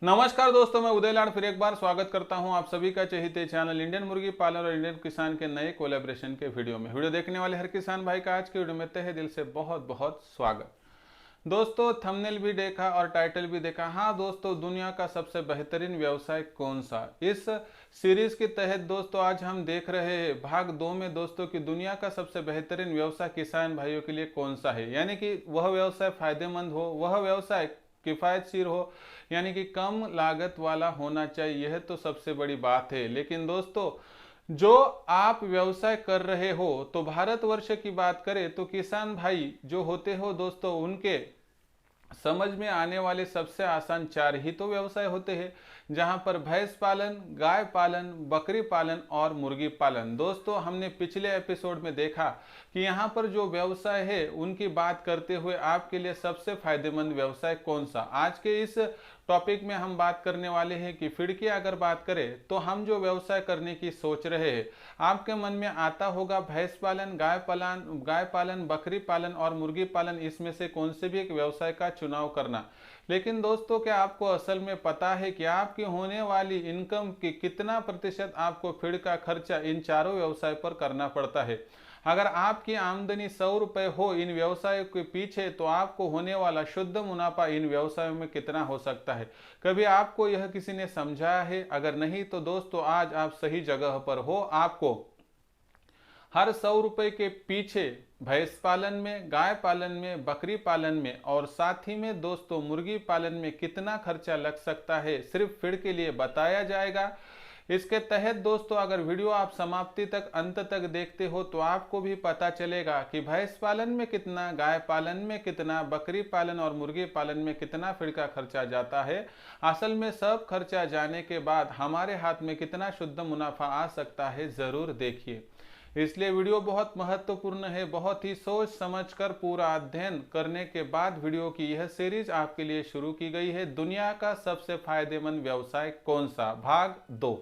नमस्कार दोस्तों, मैं उदय लाड फिर एक बार स्वागत करता हूं आप सभी का चहेते चैनल इंडियन मुर्गी पालन और इंडियन किसान के नए कोलैबोरेशन के वीडियो में। वीडियो देखने वाले हर किसान भाई का आज के वीडियो में तहे दिल से बहुत बहुत स्वागत। दोस्तों, थंबनेल भी देखा और टाइटल भी देखा। हाँ दोस्तों, दुनिया का सबसे बेहतरीन व्यवसाय कौन सा, इस सीरीज के तहत दोस्तों आज हम देख रहे हैं भाग 2 में दोस्तों कि दुनिया का सबसे बेहतरीन व्यवसाय किसान भाइयों के लिए कौन सा है। यानी कि वह व्यवसाय फायदेमंद हो, वह व्यवसाय किफ़ायतशीर हो, यानी कि कम लागत वाला होना चाहिए। यह तो सबसे बड़ी बात है। लेकिन दोस्तों, जो आप व्यवसाय कर रहे हो, तो भारतवर्ष की बात करें तो किसान भाई जो होते हो दोस्तों, उनके समझ में आने वाले सबसे आसान 4 ही तो व्यवसाय होते हैं, जहां पर भैंस पालन, गाय पालन, बकरी पालन और मुर्गी पालन। दोस्तों, हमने पिछले एपिसोड में देखा कि यहां पर जो व्यवसाय है उनकी बात करते हुए आपके लिए सबसे फायदेमंद व्यवसाय कौन सा। आज के इस टॉपिक में हम बात करने वाले हैं कि फिर की अगर बात करें तो हम जो व्यवसाय करने की सोच रहे हैं, आपके मन में आता होगा भैंस पालन, गाय पालन, बकरी पालन और मुर्गी पालन, इसमें से कौन से भी एक व्यवसाय का चुनाव करना। लेकिन दोस्तों, क्या आपको असल में पता है कि आपकी होने वाली इनकम की कितना प्रतिशत आपको फीड का खर्चा इन चारों व्यवसाय पर करना पड़ता है। अगर आपकी आमदनी 100 रुपए हो इन व्यवसायों के पीछे, तो आपको होने वाला शुद्ध मुनाफा इन व्यवसायों में कितना हो सकता है। कभी आपको यह किसी ने समझाया है? अगर नहीं तो दोस्तों, आज आप सही जगह पर हो। आपको हर 100 रुपए के पीछे भैंस पालन में, गाय पालन में, बकरी पालन में और साथ ही में दोस्तों मुर्गी पालन में कितना खर्चा लग सकता है, सिर्फ फीड के लिए बताया जाएगा। इसके तहत दोस्तों, अगर वीडियो आप समाप्ति तक, अंत तक देखते हो, तो आपको भी पता चलेगा कि भैंस पालन में कितना, गाय पालन में कितना, बकरी पालन और मुर्गी पालन में कितना फीड का खर्चा जाता है। असल में सब खर्चा जाने के बाद हमारे हाथ में कितना शुद्ध मुनाफा आ सकता है, जरूर देखिए। इसलिए वीडियो बहुत महत्वपूर्ण है। बहुत ही सोच समझकर पूरा अध्ययन करने के बाद वीडियो की यह सीरीज आपके लिए शुरू की गई है। दुनिया का सबसे फायदेमंद व्यवसाय कौन सा, भाग 2।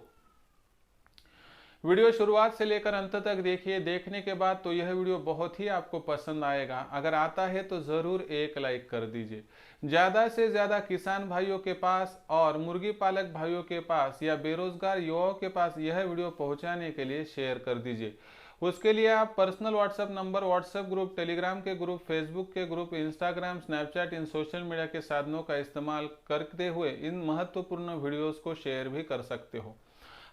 वीडियो शुरुआत से लेकर अंत तक देखिए। देखने के बाद तो यह वीडियो बहुत ही आपको पसंद आएगा। अगर आता है तो ज़रूर एक लाइक कर दीजिए। ज़्यादा से ज़्यादा किसान भाइयों के पास और मुर्गी पालक भाइयों के पास या बेरोजगार युवाओं के पास यह वीडियो पहुंचाने के लिए शेयर कर दीजिए। उसके लिए आप personal WhatsApp number, WhatsApp group, Telegram के ग्रुप, फेसबुक के ग्रुप, इंस्टाग्राम, स्नैपचैट, इन सोशल मीडिया के साधनों का इस्तेमाल करते हुए इन महत्वपूर्ण वीडियोस को शेयर भी कर सकते हो।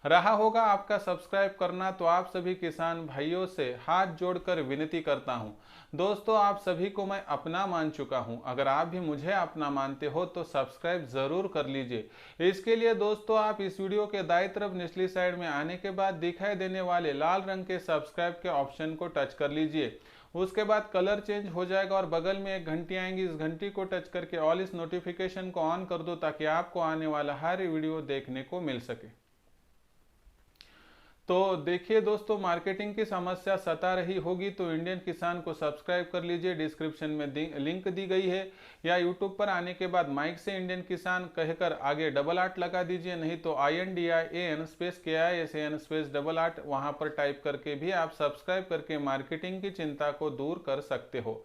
रहा होगा आपका सब्सक्राइब करना, तो आप सभी किसान भाइयों से हाथ जोड़कर विनती करता हूं। दोस्तों, आप सभी को मैं अपना मान चुका हूं। अगर आप भी मुझे अपना मानते हो तो सब्सक्राइब जरूर कर लीजिए। इसके लिए दोस्तों, आप इस वीडियो के दाईं तरफ निचली साइड में आने के बाद दिखाई देने वाले लाल रंग के सब्सक्राइब के ऑप्शन को टच कर लीजिए। उसके बाद कलर चेंज हो जाएगा और बगल में एक घंटी आएंगी। इस घंटी को टच करके ऑल इस नोटिफिकेशन को ऑन कर दो, ताकि आपको आने वाला हर वीडियो देखने को मिल सके। तो देखिए दोस्तों, मार्केटिंग की समस्या सता रही होगी तो इंडियन किसान को सब्सक्राइब कर लीजिए। डिस्क्रिप्शन में लिंक दी गई है, या यूट्यूब पर आने के बाद माइक से इंडियन किसान कहकर आगे डबल आर्ट लगा दीजिए। नहीं तो INDIAN space KISAN space double art वहां पर टाइप करके भी आप सब्सक्राइब करके मार्केटिंग की चिंता को दूर कर सकते हो।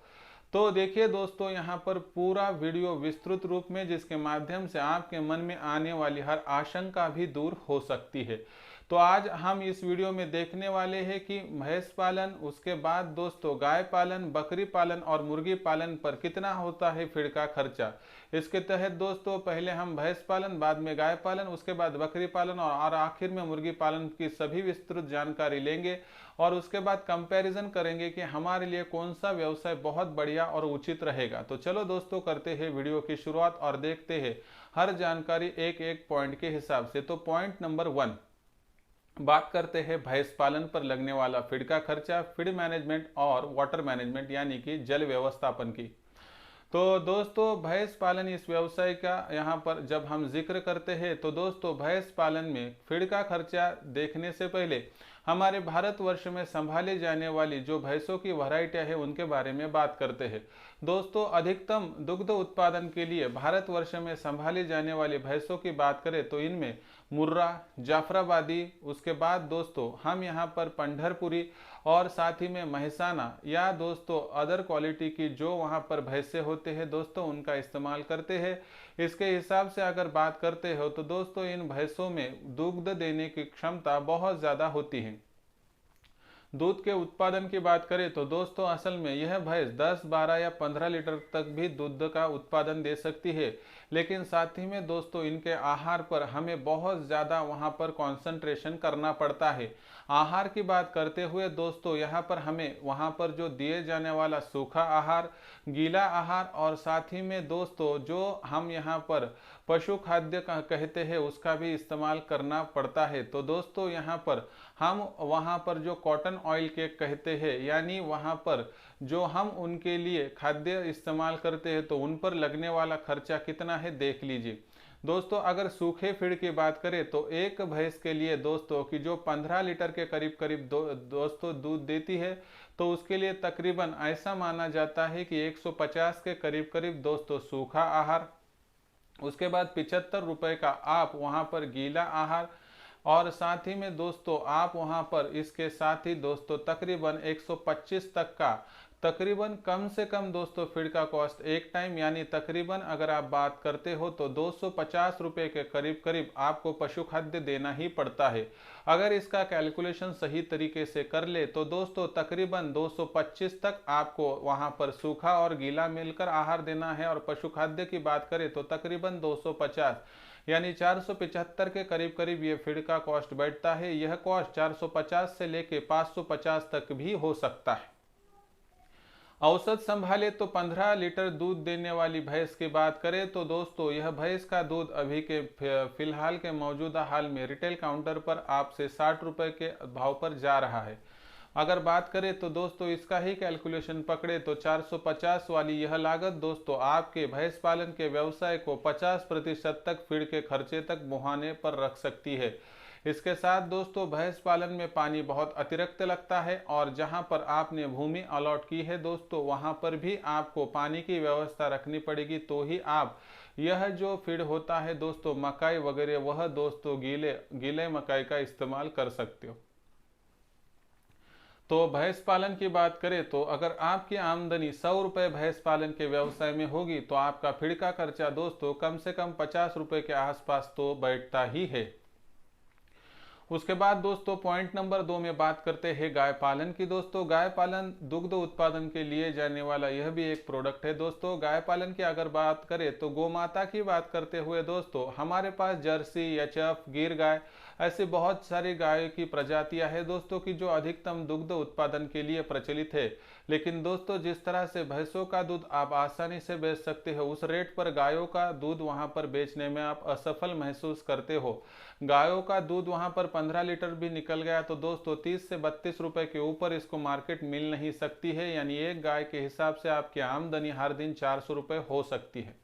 तो देखिए दोस्तों, यहाँ पर पूरा वीडियो विस्तृत रूप में, जिसके माध्यम से आपके मन में आने वाली हर आशंका भी दूर हो सकती है। तो आज हम इस वीडियो में देखने वाले हैं कि भैंस पालन, उसके बाद दोस्तों गाय पालन, बकरी पालन और मुर्गी पालन पर कितना होता है फीड का खर्चा। इसके तहत दोस्तों पहले हम भैंस पालन, बाद में गाय पालन, उसके बाद बकरी पालन और आखिर में मुर्गी पालन की सभी विस्तृत जानकारी लेंगे। और उसके बाद कंपैरिजन करेंगे कि हमारे लिए कौन सा व्यवसाय बहुत बढ़िया और उचित रहेगा। तो चलो दोस्तों, करते हैं वीडियो की शुरुआत और देखते हैं हर जानकारी एक एक पॉइंट के हिसाब से। तो पॉइंट नंबर 1, बात करते हैं भैंस पालन पर लगने वाला फीड का खर्चा, फीड मैनेजमेंट और वाटर मैनेजमेंट यानी कि जल व्यवस्थापन की। तो दोस्तों, भैंस पालन इस व्यवसाय का यहाँ पर जब हम जिक्र करते हैं, तो दोस्तों भैंस पालन में फीड का खर्चा देखने से पहले हमारे भारतवर्ष में संभाले जाने वाली जो भैंसों की वैरायटियाँ है उनके बारे में बात करते हैं। दोस्तों अधिकतम दुग्ध उत्पादन के लिए भारतवर्ष में संभाली जाने वाली भैंसों की बात करें तो इनमें मुर्रा, जाफराबादी, उसके बाद दोस्तों हम यहाँ पर पंढरपुरी और साथ ही में महसाना या दोस्तों अदर क्वालिटी की जो वहाँ पर भैंसे होते हैं दोस्तों उनका इस्तेमाल करते हैं। इसके हिसाब से अगर बात करते हो तो दोस्तों इन भैंसों में दुग्ध देने की क्षमता बहुत ज़्यादा होती है। दूध के उत्पादन की बात करें तो दोस्तों असल में यह भैंस 10, 12 या 15 लीटर तक भी दूध का उत्पादन दे सकती है, लेकिन साथ ही में दोस्तों इनके आहार पर हमें बहुत ज़्यादा वहाँ पर कंसंट्रेशन करना पड़ता है। आहार की बात करते हुए दोस्तों यहाँ पर हमें वहाँ पर जो दिए जाने वाला सूखा आहार, गीला आहार और साथ ही में दोस्तों जो हम यहाँ पर पशु खाद्य कहते हैं उसका भी इस्तेमाल करना पड़ता है। तो दोस्तों यहाँ पर हम वहाँ पर जो कॉटन ऑयल के कहते हैं यानी वहाँ पर जो हम उनके लिए खाद्य इस्तेमाल करते हैं तो उन पर लगने वाला खर्चा कितना है देख लीजिए। दोस्तों अगर सूखे फीड की बात करें तो एक भैंस के लिए दोस्तों की जो 15 लीटर के करीब करीब दोस्तों दूध देती है तो उसके लिए तकरीबन ऐसा माना जाता है कि 150 के करीब करीब दोस्तों सूखा आहार, उसके बाद 75 रुपए का आप वहाँ पर गीला आहार और साथ ही में दोस्तों आप वहाँ पर इसके साथ ही दोस्तों तकरीबन 125 तक का तकरीबन कम से कम दोस्तों फीड का कॉस्ट एक टाइम यानी तकरीबन अगर आप बात करते हो तो 250 रुपये के करीब करीब आपको पशु खाद्य देना ही पड़ता है। अगर इसका कैलकुलेशन सही तरीके से कर ले तो दोस्तों तकरीबन 225 तक आपको वहां पर सूखा और गीला मिलकर आहार देना है और पशु खाद्य की बात करें तो तकरीबन 250 यानी 475 के करीब करीब ये फीड का कॉस्ट बैठता है। यह कॉस्ट 450 से लेके 550 तक भी हो सकता है। औसत संभाले तो 15 लीटर दूध देने वाली भैंस की बात करें तो दोस्तों यह भैंस का दूध अभी के फिलहाल के मौजूदा हाल में रिटेल काउंटर पर आपसे 60 रुपए के भाव पर जा रहा है। अगर बात करें तो दोस्तों इसका ही कैलकुलेशन पकड़े तो 450 वाली यह लागत दोस्तों आपके भैंस पालन के व्यवसाय को 50% तक फीड के खर्चे तक मुहाने पर रख सकती है। इसके साथ दोस्तों भैंस पालन में पानी बहुत अतिरिक्त लगता है और जहां पर आपने भूमि अलॉट की है दोस्तों वहां पर भी आपको पानी की व्यवस्था रखनी पड़ेगी, तो ही आप यह जो फीड होता है दोस्तों मकाई वगैरह वह दोस्तों गीले मकाई का इस्तेमाल कर सकते हो। तो भैंस पालन की बात करें तो अगर आपकी आमदनी 100 रुपये भैंस पालन के व्यवसाय में होगी तो आपका फीड का खर्चा दोस्तों कम से कम 50 रुपये के आसपास तो बैठता ही है। उसके बाद दोस्तों पॉइंट नंबर 2 में बात करते हैं गाय पालन की। दोस्तों गाय पालन दुग्ध उत्पादन के लिए जाने वाला यह भी एक प्रोडक्ट है। दोस्तों गाय पालन की अगर बात करें तो गोमाता की बात करते हुए दोस्तों हमारे पास जर्सी, एचएफ, गिर गाय ऐसी बहुत सारी गायों की प्रजातियां हैं दोस्तों की जो अधिकतम दुग्ध उत्पादन के लिए प्रचलित है। लेकिन दोस्तों जिस तरह से भैंसों का दूध आप आसानी से बेच सकते हो उस रेट पर गायों का दूध वहां पर बेचने में आप असफल महसूस करते हो। गायों का दूध वहां पर 15 लीटर भी निकल गया तो दोस्तों 30 से 32 रुपए के ऊपर इसको मार्केट मिल नहीं सकती है, यानी एक गाय के हिसाब से आपकी आमदनी हर दिन 400 रुपए हो सकती है।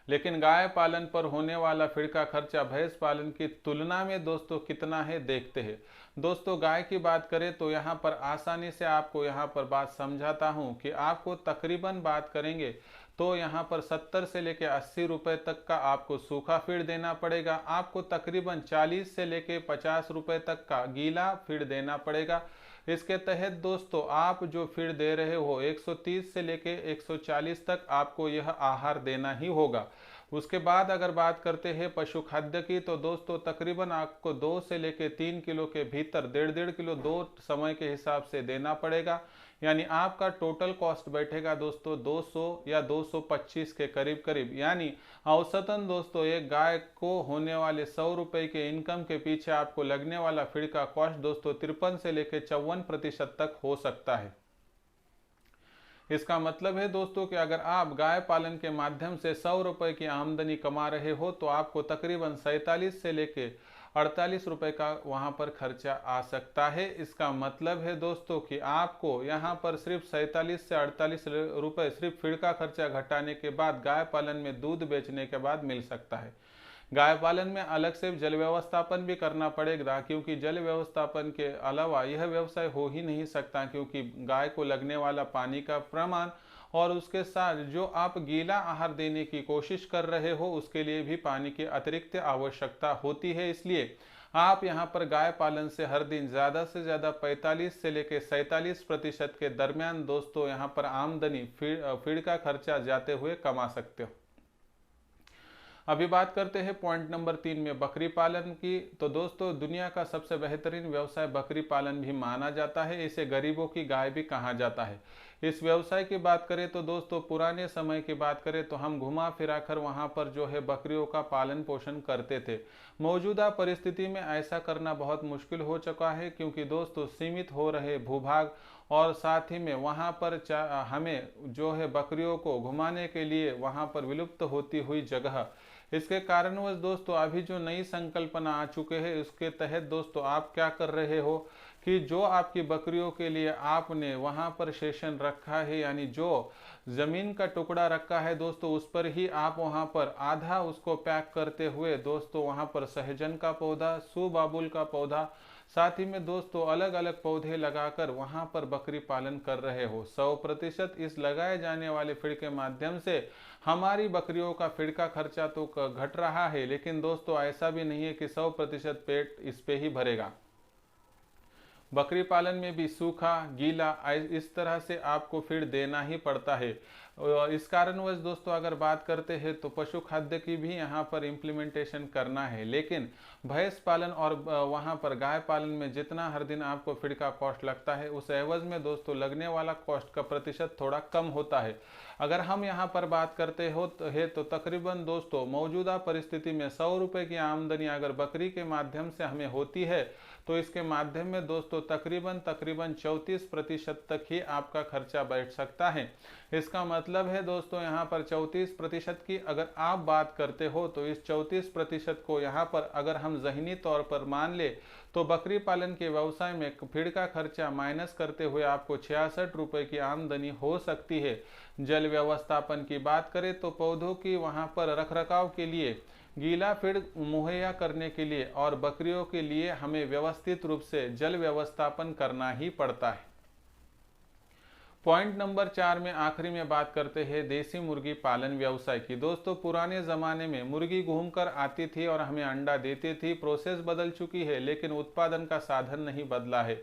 लेकिन गाय पालन पर होने वाला फीड का खर्चा भैंस पालन की तुलना में दोस्तों कितना है देखते हैं। दोस्तों गाय की बात करें तो यहाँ पर आसानी से आपको यहाँ पर बात समझाता हूँ कि आपको तकरीबन बात करेंगे तो यहाँ पर 70 से लेके 80 रुपए तक का आपको सूखा फीड देना पड़ेगा। आपको तकरीबन 40 से लेके 50 रुपए तक का गीला फीड देना पड़ेगा। इसके तहत दोस्तों आप जो फीड दे रहे हो 130 से लेके 140 तक आपको यह आहार देना ही होगा। उसके बाद अगर बात करते हैं पशु खाद्य की तो दोस्तों तकरीबन आपको 2 से लेके 3 किलो के भीतर 1.5 किलो 2 समय के हिसाब से देना पड़ेगा, यानी आपका टोटल कॉस्ट बैठेगा दोस्तों 200 या 225 के करीब करीब। यानी औसतन दोस्तों एक गाय को होने वाले 100 रुपए के इनकम के पीछे आपको लगने वाला फीड का कॉस्ट दोस्तों 53 से लेके 54% तक हो सकता है। इसका मतलब है दोस्तों कि अगर आप गाय पालन के माध्यम से 100 रुपए की आमदनी कमा रहे हो तो आपको तकरीबन 47 से लेके 48 रुपए का वहां पर खर्चा आ सकता है। इसका मतलब है दोस्तों कि आपको यहां पर सिर्फ 47 से 48 रुपए सिर्फ फीड का खर्चा घटाने के बाद गाय पालन में दूध बेचने के बाद मिल सकता है। गाय पालन में अलग से जल व्यवस्थापन भी करना पड़ेगा, क्योंकि जल व्यवस्थापन के अलावा यह व्यवसाय हो ही नहीं सकता, क्योंकि गाय को लगने वाला पानी का प्रमाण और उसके साथ जो आप गीला आहार देने की कोशिश कर रहे हो उसके लिए भी पानी की अतिरिक्त आवश्यकता होती है। इसलिए आप यहाँ पर गाय पालन से हर दिन ज़्यादा से ज़्यादा 45 से लेकर 47% के दरमियान दोस्तों यहाँ पर आमदनी फीड का खर्चा जाते हुए कमा सकते हो। अभी बात करते हैं पॉइंट नंबर 3 में बकरी पालन की। तो दोस्तों दुनिया का सबसे बेहतरीन व्यवसाय बकरी पालन भी माना जाता है, इसे गरीबों की गाय भी कहा जाता है। इस व्यवसाय की बात करें तो दोस्तों पुराने समय की बात करें तो हम घुमा फिरा कर वहाँ पर जो है बकरियों का पालन पोषण करते थे। मौजूदा परिस्थिति में ऐसा करना बहुत मुश्किल हो चुका है, क्योंकि दोस्तों सीमित हो रहे भूभाग और साथ ही में वहाँ पर हमें जो है बकरियों को घुमाने के लिए वहाँ पर विलुप्त होती हुई जगह, इसके कारणवश दोस्तों अभी जो नई संकल्पना आ चुके हैं उसके तहत दोस्तों आप क्या कर रहे हो कि जो आपकी बकरियों के लिए आपने वहां पर सेशन रखा है, यानी जो जमीन का टुकड़ा रखा है दोस्तों उस पर ही आप वहां पर आधा उसको पैक करते हुए दोस्तों वहां पर सहजन का पौधा, सुबाबुल का पौधा, साथ ही में दोस्तों अलग अलग पौधे लगाकर वहां पर बकरी पालन कर रहे हो। 100% इस लगाए जाने वाले फीड के माध्यम से हमारी बकरियों का फीड का खर्चा तो घट रहा है, लेकिन दोस्तों ऐसा भी नहीं है कि 100% पेट इस पे ही भरेगा। बकरी पालन में भी सूखा गीला इस तरह से आपको फीड देना ही पड़ता है। इस कारणवश दोस्तों अगर बात करते हैं तो पशु खाद्य की भी यहाँ पर इम्प्लीमेंटेशन करना है, लेकिन भैंस पालन और वहाँ पर गाय पालन में जितना हर दिन आपको फीड का कॉस्ट लगता है उस एवज में दोस्तों लगने वाला कॉस्ट का प्रतिशत थोड़ा कम होता है। अगर हम यहाँ पर बात करते हो तो तकरीबन दोस्तों मौजूदा परिस्थिति में 100 रुपये की आमदनी अगर बकरी के माध्यम से हमें होती है तो इसके माध्यम में दोस्तों तकरीबन 34% तक ही आपका खर्चा बैठ सकता है। इसका मतलब है दोस्तों यहाँ पर 34% की अगर आप बात करते हो तो इस 34% को यहाँ पर अगर हम ज़हनी तौर पर मान ले तो बकरी पालन के व्यवसाय में फीड का खर्चा माइनस करते हुए आपको 66 रुपये की आमदनी हो सकती है। जल व्यवस्थापन की बात करें तो पौधों की वहाँ पर रखरखाव के लिए गीला फीड मुहैया करने के लिए और बकरियों के लिए हमें व्यवस्थित रूप से जल व्यवस्थापन करना ही पड़ता है। पॉइंट नंबर 4 में आखिरी में बात करते हैं देसी मुर्गी पालन व्यवसाय की। दोस्तों पुराने ज़माने में मुर्गी घूम कर आती थी और हमें अंडा देती थी। प्रोसेस बदल चुकी है लेकिन उत्पादन का साधन नहीं बदला है।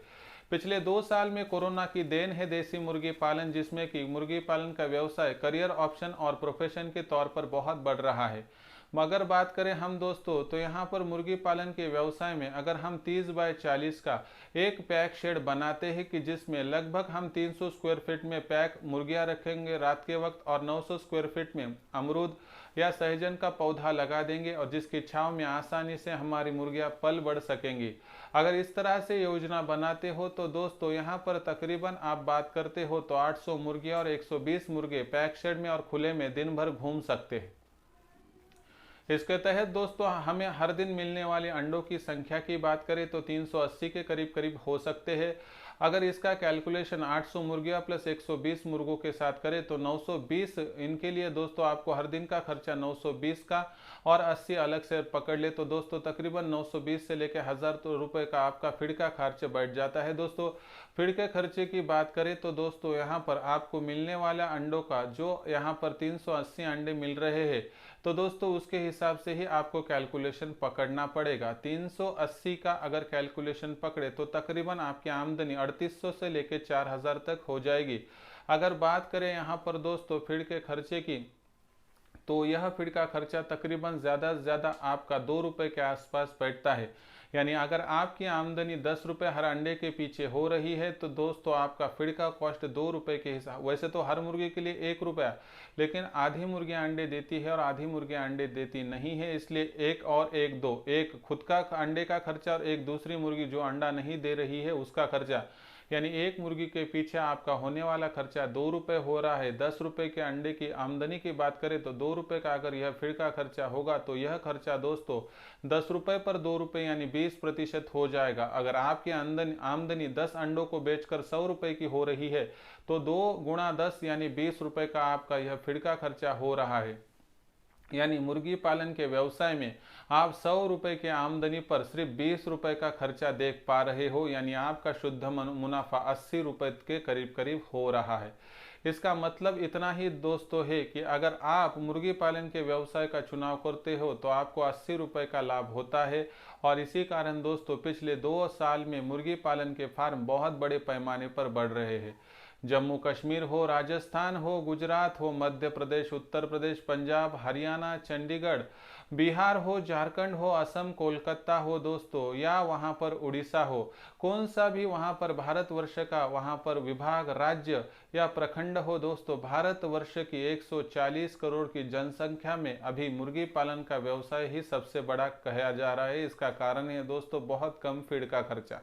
पिछले 2 साल में कोरोना की देन है देसी मुर्गी पालन, जिसमें कि मुर्गी पालन का व्यवसाय करियर ऑप्शन और प्रोफेशन के तौर पर बहुत बढ़ रहा है। मगर बात करें हम दोस्तों तो यहाँ पर मुर्गी पालन के व्यवसाय में अगर हम 30 बाय 40 का एक पैक शेड बनाते हैं कि जिसमें लगभग हम 300 स्क्वायर फीट में पैक मुर्गियाँ रखेंगे रात के वक्त और 900 स्क्वायर फीट में अमरूद या सहजन का पौधा लगा देंगे और जिसकी छांव में आसानी से हमारी मुर्गियाँ पल बढ़ सकेंगी। अगर इस तरह से योजना बनाते हो तो दोस्तों यहाँ पर तकरीबन आप बात करते हो तो 800 मुर्गियाँ और 120 मुर्गे पैक शेड में और खुले में दिन भर घूम सकते हैं। इसके तहत दोस्तों हमें हर दिन मिलने वाले अंडों की संख्या की बात करें तो 380 के करीब करीब हो सकते हैं। अगर इसका कैलकुलेशन 800 मुर्गियाँ प्लस 120 मुर्गों के साथ करें तो 920, इनके लिए दोस्तों आपको हर दिन का खर्चा 920 का और 80 अलग से पकड़ ले तो दोस्तों तकरीबन 920 से लेकर 1000 रुपये का आपका फीड का खर्च बैठ जाता है। दोस्तों फीड के खर्चे की बात करें तो दोस्तों यहाँ पर आपको मिलने वाला अंडों का जो यहाँ पर 380 अंडे मिल रहे हैं तो दोस्तों उसके हिसाब से ही आपको कैलकुलेशन पकड़ना पड़ेगा। 380 का अगर कैलकुलेशन पकड़े तो तकरीबन आपकी आमदनी 3800 से लेकर 4000 तक हो जाएगी। अगर बात करें यहाँ पर दोस्तों फीड के खर्चे की तो यह फीड का खर्चा तकरीबन ज़्यादा से ज़्यादा आपका 2 रुपये के आसपास बैठता है। यानी अगर आपकी आमदनी 10 रुपये हर अंडे के पीछे हो रही है तो दोस्तों आपका फीड का कॉस्ट 2 रुपये के हिसाब, वैसे तो हर मुर्गी के लिए 1 रुपया, लेकिन आधी मुर्गियाँ अंडे देती है और आधी मुर्गियाँ अंडे देती नहीं है, इसलिए एक और एक दो, एक खुद का अंडे का खर्चा और एक दूसरी मुर्गी जो अंडा नहीं दे रही है उसका खर्चा, यानी एक मुर्गी के पीछे आपका होने वाला खर्चा 2 रुपये हो रहा है। 10 रुपये के अंडे की आमदनी की बात करें तो 2 रुपये का अगर यह फीड का खर्चा होगा तो यह खर्चा दोस्तों 10 रुपये पर 2 रुपये यानी 20% हो जाएगा। अगर आपकी आमदनी 10 अंडों को बेचकर 100 रुपये की हो रही है तो 2 गुणा 10 यानी 20 रुपये का आपका यह फीड का खर्चा हो रहा है। यानी मुर्गी पालन के व्यवसाय में आप 100 रुपये के आमदनी पर सिर्फ 20 रुपये का खर्चा देख पा रहे हो, यानी आपका शुद्ध मुनाफा 80 रुपये के करीब करीब हो रहा है। इसका मतलब इतना ही दोस्तों है कि अगर आप मुर्गी पालन के व्यवसाय का चुनाव करते हो तो आपको 80 रुपये का लाभ होता है। और इसी कारण दोस्तों पिछले 2 साल में मुर्गी पालन के फार्म बहुत बड़े पैमाने पर बढ़ रहे हैं। जम्मू कश्मीर हो, राजस्थान हो, गुजरात हो, मध्य प्रदेश, उत्तर प्रदेश, पंजाब, हरियाणा, चंडीगढ़, बिहार हो, झारखंड हो, असम, कोलकाता हो दोस्तों, या वहां पर उड़ीसा हो, कौन सा भी वहां पर भारतवर्ष का वहां पर विभाग, राज्य या प्रखंड हो दोस्तों, भारतवर्ष की 140 करोड़ की जनसंख्या में अभी मुर्गी पालन का व्यवसाय ही सबसे बड़ा कहा जा रहा है। इसका कारण है दोस्तों बहुत कम फीड का खर्चा।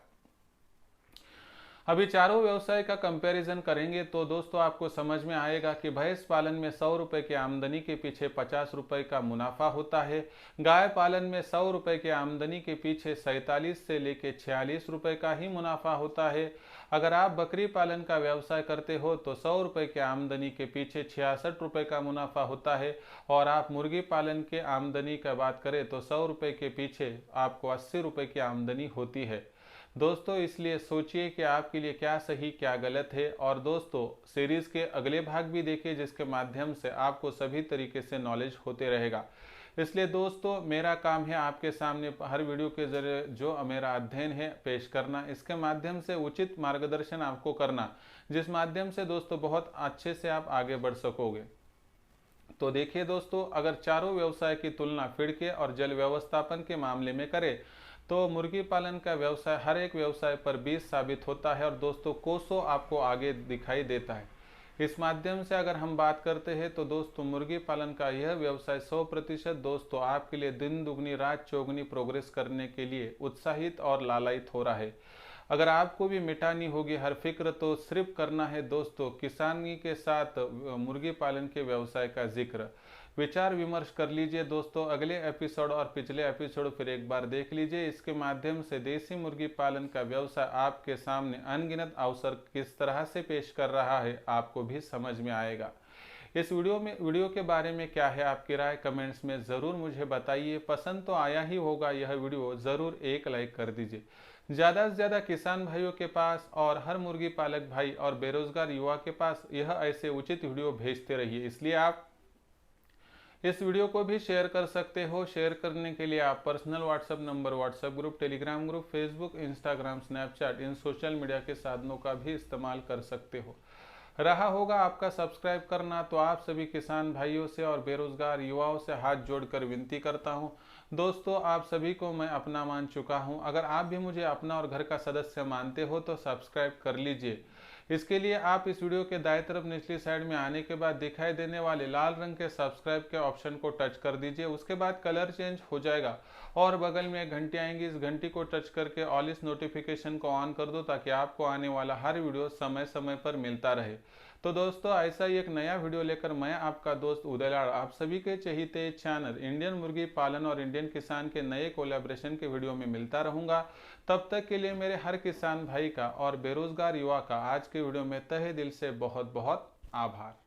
अभी चारों व्यवसाय का कंपैरिजन करेंगे तो दोस्तों आपको समझ में आएगा कि भैंस पालन में 100 रुपये की आमदनी के पीछे 50 रुपये का मुनाफा होता है। गाय पालन में 100 रुपये की आमदनी के पीछे 47 से लेकर 46 रुपये का ही मुनाफा होता है। अगर आप बकरी पालन का व्यवसाय करते हो तो 100 रुपये की आमदनी के पीछे 66 रुपये का मुनाफा होता है। और आप मुर्गी पालन के आमदनी का बात करें तो 100 रुपये के पीछे आपको 80 रुपये की आमदनी होती है दोस्तों। इसलिए सोचिए कि आपके लिए क्या सही क्या गलत है। और दोस्तों सीरीज के अगले भाग भी देखिए जिसके माध्यम से आपको सभी तरीके से नॉलेज होते रहेगा। इसलिए दोस्तों मेरा काम है आपके सामने हर वीडियो के जरिए जो मेरा अध्ययन है पेश करना, इसके माध्यम से उचित मार्गदर्शन आपको करना, जिस माध्यम से दोस्तों बहुत अच्छे से आप आगे बढ़ सकोगे। तो देखिए दोस्तों, अगर चारों व्यवसाय की तुलना फीड के और जल व्यवस्थापन के मामले में करें तो मुर्गी पालन का व्यवसाय हर एक व्यवसाय पर 20 साबित होता है और दोस्तों कोसों आपको आगे दिखाई देता है। इस माध्यम से अगर हम बात करते हैं तो दोस्तों मुर्गी पालन का यह व्यवसाय 100% दोस्तों आपके लिए दिन दुगनी रात चौगुनी प्रोग्रेस करने के लिए उत्साहित और लालायित हो रहा है। अगर आपको भी मिटानी होगी हर फिक्र तो सिर्फ करना है दोस्तों किसानी के साथ मुर्गी पालन के व्यवसाय का जिक्र। विचार विमर्श कर लीजिए दोस्तों, अगले एपिसोड और पिछले एपिसोड फिर एक बार देख लीजिए। इसके माध्यम से देसी मुर्गी पालन का व्यवसाय आपके सामने अनगिनत अवसर किस तरह से पेश कर रहा है आपको भी समझ में आएगा। इस वीडियो के बारे में क्या है आपकी राय कमेंट्स में ज़रूर मुझे बताइए। पसंद तो आया ही होगा यह वीडियो, ज़रूर एक लाइक कर दीजिए। ज़्यादा से ज़्यादा किसान भाइयों के पास और हर मुर्गी पालक भाई और बेरोजगार युवा के पास यह ऐसे उचित वीडियो भेजते रहिए। इसलिए आप इस वीडियो को भी शेयर कर सकते हो। शेयर करने के लिए आप personal WhatsApp number, WhatsApp group, Telegram group, Facebook, Instagram, Snapchat इन सोशल मीडिया के साधनों का भी इस्तेमाल कर सकते हो। रहा होगा आपका सब्सक्राइब करना, तो आप सभी किसान भाइयों से और बेरोजगार युवाओं से हाथ जोड़कर विनती करता हूं दोस्तों, आप सभी को मैं अपना मान चुका हूं। अगर आप भी मुझे अपना और घर का सदस्य मानते हो तो सब्सक्राइब कर लीजिए। इसके लिए आप इस वीडियो के दाएं तरफ निचली साइड में आने के बाद दिखाई देने वाले लाल रंग के सब्सक्राइब के ऑप्शन को टच कर दीजिए। उसके बाद कलर चेंज हो जाएगा और बगल में एक घंटी आएंगी, इस घंटी को टच करके ऑल इस नोटिफिकेशन को ऑन कर दो ताकि आपको आने वाला हर वीडियो समय समय पर मिलता रहे। तो दोस्तों ऐसा ही एक नया वीडियो लेकर मैं आपका दोस्त उदय लाड आप सभी के चहीते चैनल इंडियन मुर्गी पालन और इंडियन किसान के नए कोलैबोरेशन के वीडियो में मिलता रहूंगा। तब तक के लिए मेरे हर किसान भाई का और बेरोजगार युवा का आज के वीडियो में तहे दिल से बहुत बहुत आभार।